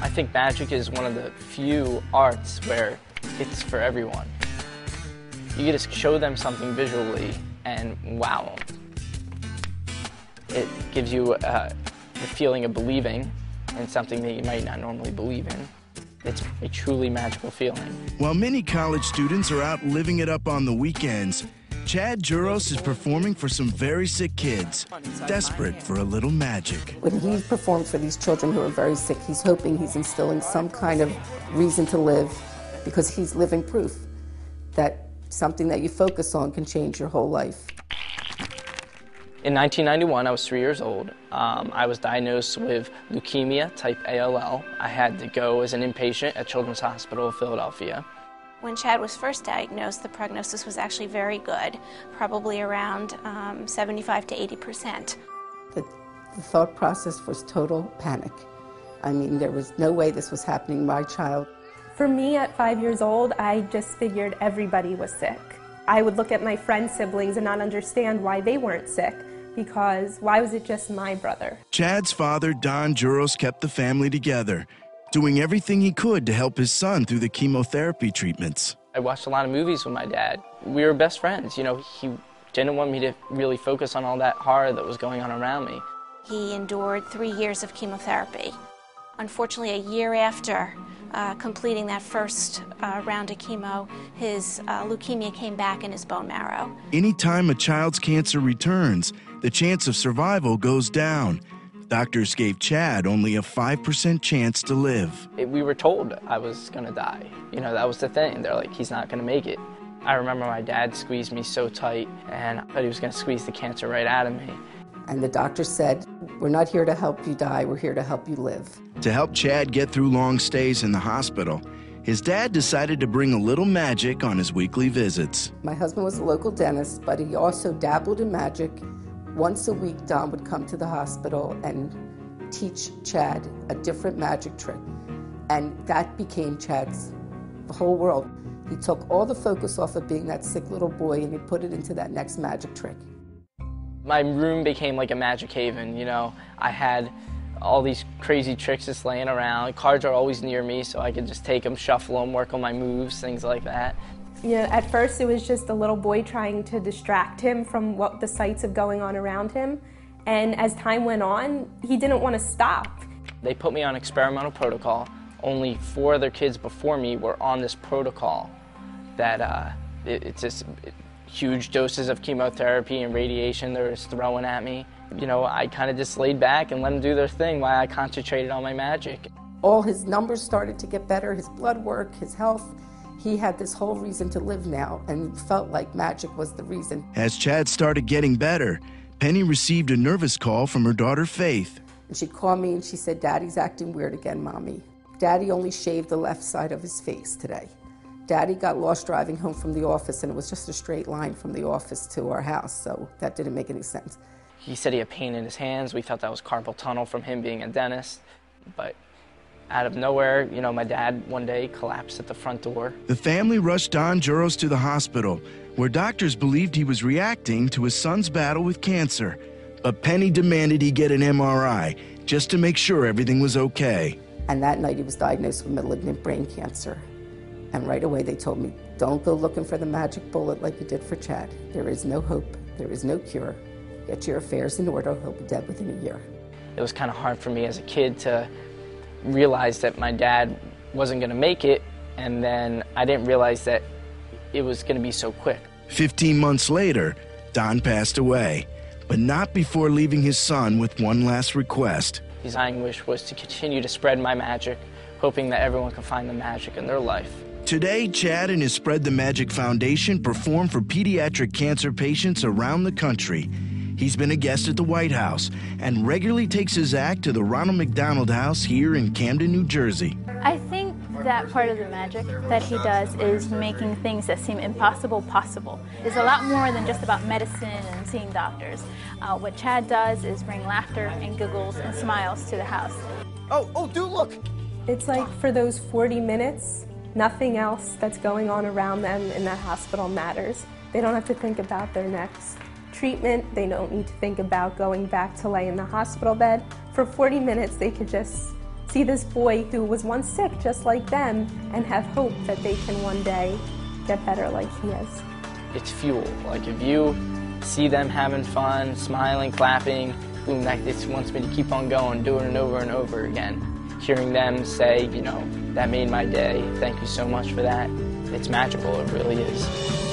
I think magic is one of the few arts where it's for everyone. You get to show them something visually and wow them. It gives you the feeling of believing in something that you might not normally believe in. It's a truly magical feeling. While many college students are out living it up on the weekends, Chad Juros is performing for some very sick kids, desperate for a little magic. When he performs for these children who are very sick, he's hoping he's instilling some kind of reason to live, because he's living proof that something that you focus on can change your whole life. In 1991, I was 3 years old. I was diagnosed with leukemia type ALL. I had to go as an inpatient at Children's Hospital of Philadelphia. When Chad was first diagnosed, the prognosis was actually very good, probably around 75 to 80%. The thought process was total panic. I mean, there was no way this was happening to my child. For me, at 5 years old, I just figured everybody was sick. I would look at my friends' siblings and not understand why they weren't sick, because why was it just my brother? Chad's father, Don Juros, kept the family together, doing everything he could to help his son through the chemotherapy treatments. I watched a lot of movies with my dad. We were best friends. You know, he didn't want me to really focus on all that horror that was going on around me. He endured 3 years of chemotherapy. Unfortunately, a year after completing that first round of chemo, his leukemia came back in his bone marrow. Anytime a child's cancer returns, the chance of survival goes down. Doctors gave Chad only a 5% chance to live. We were told I was going to die. You know, that was the thing. They're like, he's not going to make it. I remember my dad squeezed me so tight, and I thought he was going to squeeze the cancer right out of me. And the doctor said, we're not here to help you die, we're here to help you live. To help Chad get through long stays in the hospital, his dad decided to bring a little magic on his weekly visits. My husband was a local dentist, but he also dabbled in magic. Once a week, Don would come to the hospital and teach Chad a different magic trick. And that became Chad's whole world. He took all the focus off of being that sick little boy and he put it into that next magic trick. My room became like a magic haven, you know. I had all these crazy tricks just laying around. Cards are always near me, so I could just take them, shuffle them, work on my moves, things like that. You know, at first it was just a little boy trying to distract him from what the sights of going on around him. And as time went on, he didn't want to stop. They put me on experimental protocol. Only 4 other kids before me were on this protocol that it's just huge doses of chemotherapy and radiation they were just throwing at me. You know, I kind of just laid back and let them do their thing while I concentrated on my magic. All his numbers started to get better, his blood work, his health. He had this whole reason to live now, and felt like magic was the reason. As Chad started getting better, Penny received a nervous call from her daughter, Faith. And she called me and she said, Daddy's acting weird again, Mommy. Daddy only shaved the left side of his face today. Daddy got lost driving home from the office, and it was just a straight line from the office to our house, so that didn't make any sense. He said he had pain in his hands. We thought that was carpal tunnel from him being a dentist, but out of nowhere, you know, my dad one day collapsed at the front door. The family rushed Don Juros to the hospital, where doctors believed he was reacting to his son's battle with cancer. But Penny demanded he get an MRI just to make sure everything was okay. And that night he was diagnosed with malignant brain cancer. And right away they told me, don't go looking for the magic bullet like you did for Chad. There is no hope, there is no cure. Get your affairs in order, he'll be dead within a year. It was kind of hard for me as a kid to realize that my dad wasn't going to make it, and then I didn't realize that it was going to be so quick. 15 months later, Don passed away, but not before leaving his son with one last request. His dying wish was to continue to spread my magic, hoping that everyone can find the magic in their life. Today, Chad and his Spread the Magic Foundation perform for pediatric cancer patients around the country. He's been a guest at the White House and regularly takes his act to the Ronald McDonald House here in Camden, New Jersey. I think that part of the magic that he does is making things that seem impossible possible. It's a lot more than just about medicine and seeing doctors. What Chad does is bring laughter and giggles and smiles to the house. Oh, do look! It's like for those 40 minutes, nothing else that's going on around them in that hospital matters. They don't have to think about their next treatment. They don't need to think about going back to lay in the hospital bed. For 40 minutes, they could just see this boy who was once sick just like them and have hope that they can one day get better like he is. It's fuel. Like if you see them having fun, smiling, clapping, boom, that just wants me to keep on going, doing it over and over again. Hearing them say, you know, that made my day, thank you so much for that. It's magical, it really is.